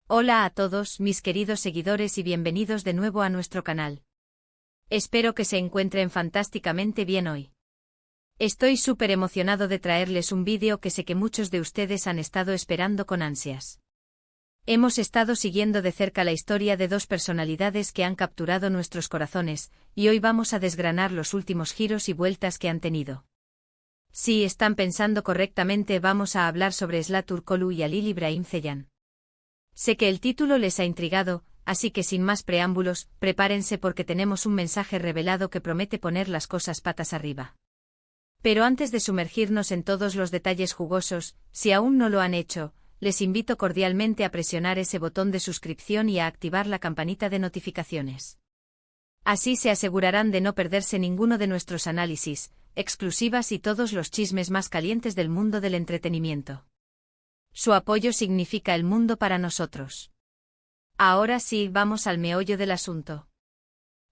Hola a todos mis queridos seguidores y bienvenidos de nuevo a nuestro canal. Espero que se encuentren fantásticamente bien hoy. Estoy súper emocionado de traerles un vídeo que sé que muchos de ustedes han estado esperando con ansias. Hemos estado siguiendo de cerca la historia de dos personalidades que han capturado nuestros corazones, y hoy vamos a desgranar los últimos giros y vueltas que han tenido. Si están pensando correctamente, vamos a hablar sobre Zlaturkoglu y Halil İbrahim Ceylan. Sé que el título les ha intrigado, así que sin más preámbulos, prepárense porque tenemos un mensaje revelado que promete poner las cosas patas arriba. Pero antes de sumergirnos en todos los detalles jugosos, si aún no lo han hecho, les invito cordialmente a presionar ese botón de suscripción y a activar la campanita de notificaciones. Así se asegurarán de no perderse ninguno de nuestros análisis, exclusivas y todos los chismes más calientes del mundo del entretenimiento. Su apoyo significa el mundo para nosotros. Ahora sí, vamos al meollo del asunto.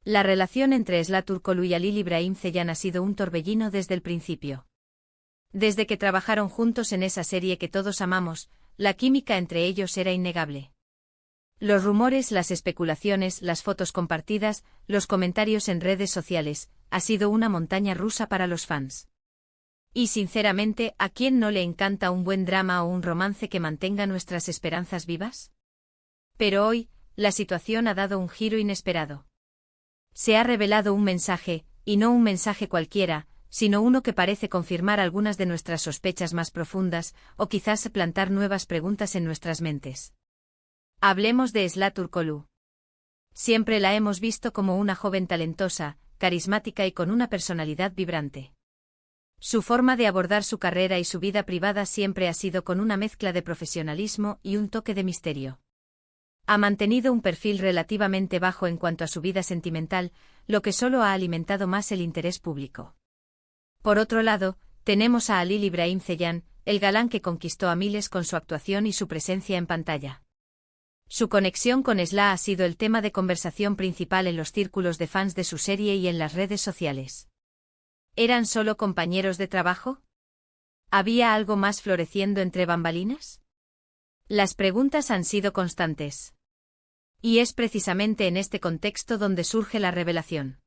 La relación entre Zlaturkoglu y Halil İbrahim Ceylan ha sido un torbellino desde el principio. Desde que trabajaron juntos en esa serie que todos amamos, la química entre ellos era innegable. Los rumores, las especulaciones, las fotos compartidas, los comentarios en redes sociales, ha sido una montaña rusa para los fans. Y sinceramente, ¿a quién no le encanta un buen drama o un romance que mantenga nuestras esperanzas vivas? Pero hoy, la situación ha dado un giro inesperado. Se ha revelado un mensaje, y no un mensaje cualquiera, sino uno que parece confirmar algunas de nuestras sospechas más profundas, o quizás plantar nuevas preguntas en nuestras mentes. Hablemos de Zlaturkoglu. Siempre la hemos visto como una joven talentosa, carismática y con una personalidad vibrante. Su forma de abordar su carrera y su vida privada siempre ha sido con una mezcla de profesionalismo y un toque de misterio. Ha mantenido un perfil relativamente bajo en cuanto a su vida sentimental, lo que solo ha alimentado más el interés público. Por otro lado, tenemos a Halil İbrahim Ceylan, el galán que conquistó a miles con su actuación y su presencia en pantalla. Su conexión con Zla ha sido el tema de conversación principal en los círculos de fans de su serie y en las redes sociales. ¿Eran solo compañeros de trabajo? ¿Había algo más floreciendo entre bambalinas? Las preguntas han sido constantes. Y es precisamente en este contexto donde surge la revelación.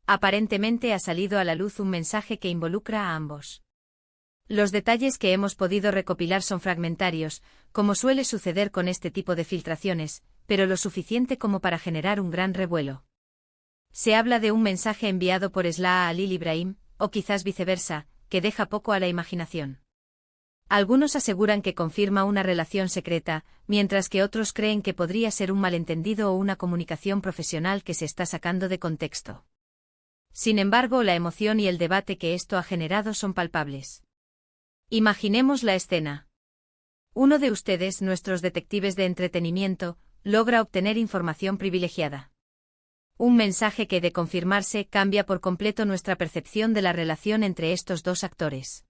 Aparentemente ha salido a la luz un mensaje que involucra a ambos. Los detalles que hemos podido recopilar son fragmentarios, como suele suceder con este tipo de filtraciones, pero lo suficiente como para generar un gran revuelo. Se habla de un mensaje enviado por Zla a Halil İbrahim, o quizás viceversa, que deja poco a la imaginación. Algunos aseguran que confirma una relación secreta, mientras que otros creen que podría ser un malentendido o una comunicación profesional que se está sacando de contexto. Sin embargo, la emoción y el debate que esto ha generado son palpables. Imaginemos la escena. Uno de ustedes, nuestros detectives de entretenimiento, logra obtener información privilegiada. Un mensaje que, de confirmarse, cambia por completo nuestra percepción de la relación entre estos dos actores.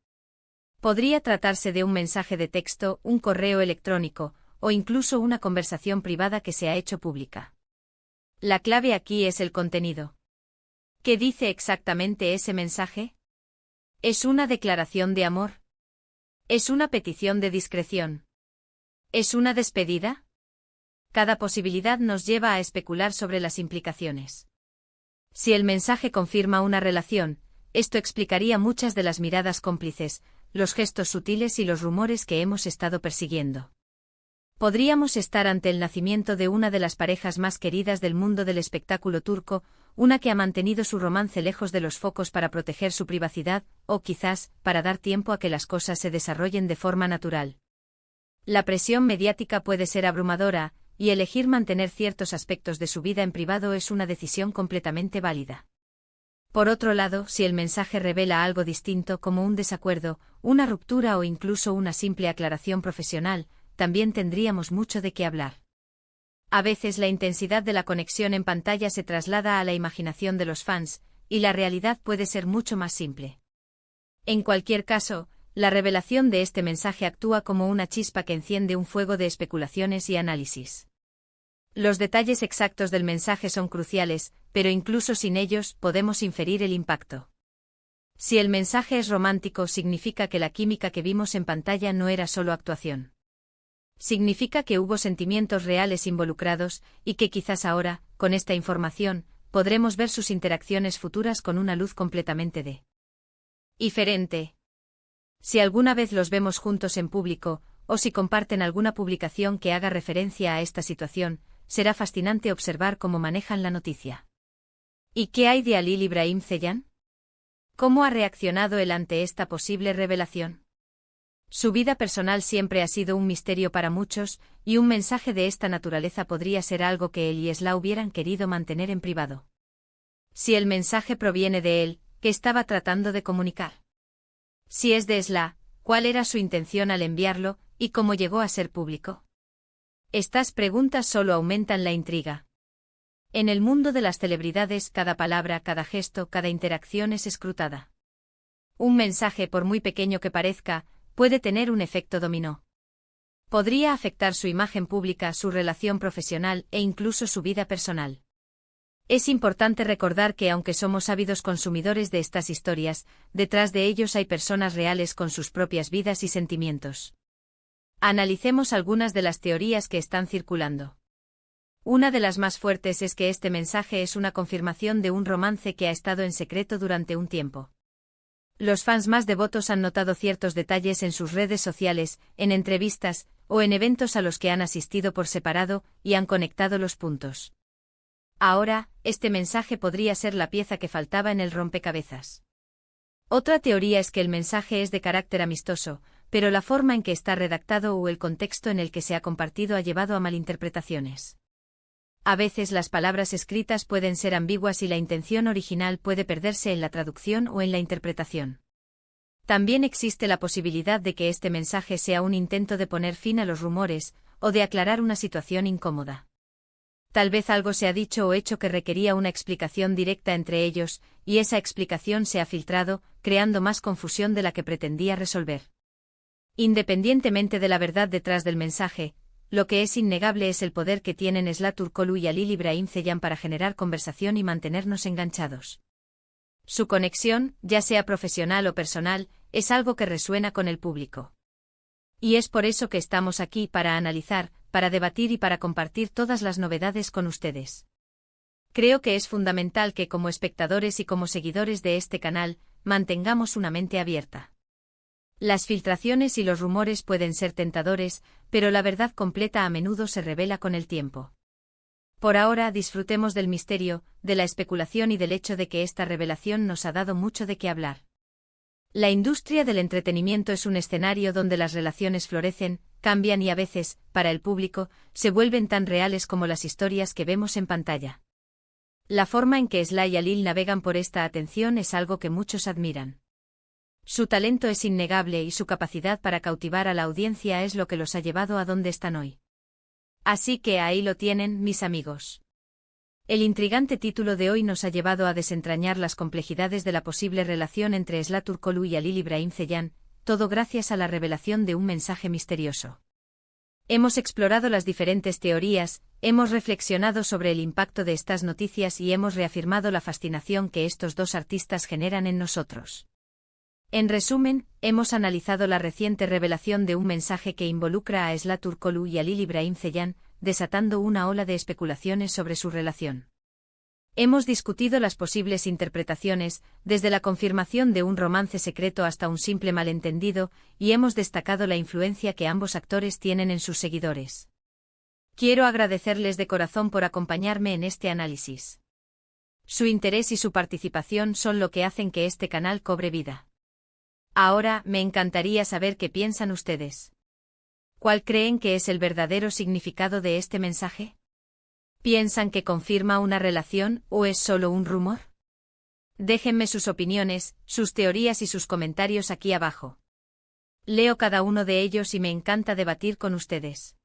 Podría tratarse de un mensaje de texto, un correo electrónico, o incluso una conversación privada que se ha hecho pública. La clave aquí es el contenido. ¿Qué dice exactamente ese mensaje? ¿Es una declaración de amor? ¿Es una petición de discreción? ¿Es una despedida? Cada posibilidad nos lleva a especular sobre las implicaciones. Si el mensaje confirma una relación, esto explicaría muchas de las miradas cómplices, los gestos sutiles y los rumores que hemos estado persiguiendo. Podríamos estar ante el nacimiento de una de las parejas más queridas del mundo del espectáculo turco, una que ha mantenido su romance lejos de los focos para proteger su privacidad, o quizás, para dar tiempo a que las cosas se desarrollen de forma natural. La presión mediática puede ser abrumadora, y elegir mantener ciertos aspectos de su vida en privado es una decisión completamente válida. Por otro lado, si el mensaje revela algo distinto como un desacuerdo, una ruptura o incluso una simple aclaración profesional, también tendríamos mucho de qué hablar. A veces la intensidad de la conexión en pantalla se traslada a la imaginación de los fans, y la realidad puede ser mucho más simple. En cualquier caso, la revelación de este mensaje actúa como una chispa que enciende un fuego de especulaciones y análisis. Los detalles exactos del mensaje son cruciales, pero incluso sin ellos podemos inferir el impacto. Si el mensaje es romántico, significa que la química que vimos en pantalla no era solo actuación. Significa que hubo sentimientos reales involucrados, y que quizás ahora, con esta información, podremos ver sus interacciones futuras con una luz completamente diferente. Si alguna vez los vemos juntos en público, o si comparten alguna publicación que haga referencia a esta situación, será fascinante observar cómo manejan la noticia. ¿Y qué hay de Halil Ibrahim Ceylan? ¿Cómo ha reaccionado él ante esta posible revelación? Su vida personal siempre ha sido un misterio para muchos, y un mensaje de esta naturaleza podría ser algo que él y Esla hubieran querido mantener en privado. Si el mensaje proviene de él, ¿qué estaba tratando de comunicar? Si es de Esla, ¿cuál era su intención al enviarlo, y cómo llegó a ser público? Estas preguntas solo aumentan la intriga. En el mundo de las celebridades, cada palabra, cada gesto, cada interacción es escrutada. Un mensaje, por muy pequeño que parezca, puede tener un efecto dominó. Podría afectar su imagen pública, su relación profesional e incluso su vida personal. Es importante recordar que aunque somos ávidos consumidores de estas historias, detrás de ellos hay personas reales con sus propias vidas y sentimientos. Analicemos algunas de las teorías que están circulando. Una de las más fuertes es que este mensaje es una confirmación de un romance que ha estado en secreto durante un tiempo. Los fans más devotos han notado ciertos detalles en sus redes sociales, en entrevistas, o en eventos a los que han asistido por separado, y han conectado los puntos. Ahora, este mensaje podría ser la pieza que faltaba en el rompecabezas. Otra teoría es que el mensaje es de carácter amistoso, pero la forma en que está redactado o el contexto en el que se ha compartido ha llevado a malinterpretaciones. A veces las palabras escritas pueden ser ambiguas y la intención original puede perderse en la traducción o en la interpretación. También existe la posibilidad de que este mensaje sea un intento de poner fin a los rumores, o de aclarar una situación incómoda. Tal vez algo se ha dicho o hecho que requería una explicación directa entre ellos, y esa explicación se ha filtrado, creando más confusión de la que pretendía resolver. Independientemente de la verdad detrás del mensaje, lo que es innegable es el poder que tienen Esla Turkoglu y Halil Ibrahim Ceylan para generar conversación y mantenernos enganchados. Su conexión, ya sea profesional o personal, es algo que resuena con el público. Y es por eso que estamos aquí, para analizar, para debatir y para compartir todas las novedades con ustedes. Creo que es fundamental que como espectadores y como seguidores de este canal, mantengamos una mente abierta. Las filtraciones y los rumores pueden ser tentadores, pero la verdad completa a menudo se revela con el tiempo. Por ahora disfrutemos del misterio, de la especulación y del hecho de que esta revelación nos ha dado mucho de qué hablar. La industria del entretenimiento es un escenario donde las relaciones florecen, cambian y a veces, para el público, se vuelven tan reales como las historias que vemos en pantalla. La forma en que Esla y Halil navegan por esta atención es algo que muchos admiran. Su talento es innegable y su capacidad para cautivar a la audiencia es lo que los ha llevado a donde están hoy. Así que ahí lo tienen, mis amigos. El intrigante título de hoy nos ha llevado a desentrañar las complejidades de la posible relación entre Esla Turkoglu y Halil Ibrahim Ceylan, todo gracias a la revelación de un mensaje misterioso. Hemos explorado las diferentes teorías, hemos reflexionado sobre el impacto de estas noticias y hemos reafirmado la fascinación que estos dos artistas generan en nosotros. En resumen, hemos analizado la reciente revelación de un mensaje que involucra a Esla Turkoglu y Halil Ibrahim Ceylan, desatando una ola de especulaciones sobre su relación. Hemos discutido las posibles interpretaciones, desde la confirmación de un romance secreto hasta un simple malentendido, y hemos destacado la influencia que ambos actores tienen en sus seguidores. Quiero agradecerles de corazón por acompañarme en este análisis. Su interés y su participación son lo que hacen que este canal cobre vida. Ahora, me encantaría saber qué piensan ustedes. ¿Cuál creen que es el verdadero significado de este mensaje? ¿Piensan que confirma una relación o es solo un rumor? Déjenme sus opiniones, sus teorías y sus comentarios aquí abajo. Leo cada uno de ellos y me encanta debatir con ustedes.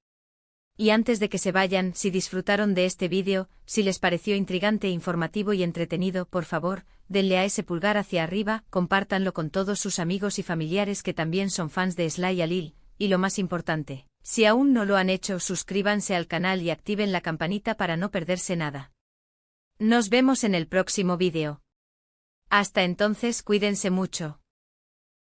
Y antes de que se vayan, si disfrutaron de este vídeo, si les pareció intrigante, informativo y entretenido, por favor, denle a ese pulgar hacia arriba, compártanlo con todos sus amigos y familiares que también son fans de Esla y Halil, y lo más importante, si aún no lo han hecho, suscríbanse al canal y activen la campanita para no perderse nada. Nos vemos en el próximo vídeo. Hasta entonces, cuídense mucho.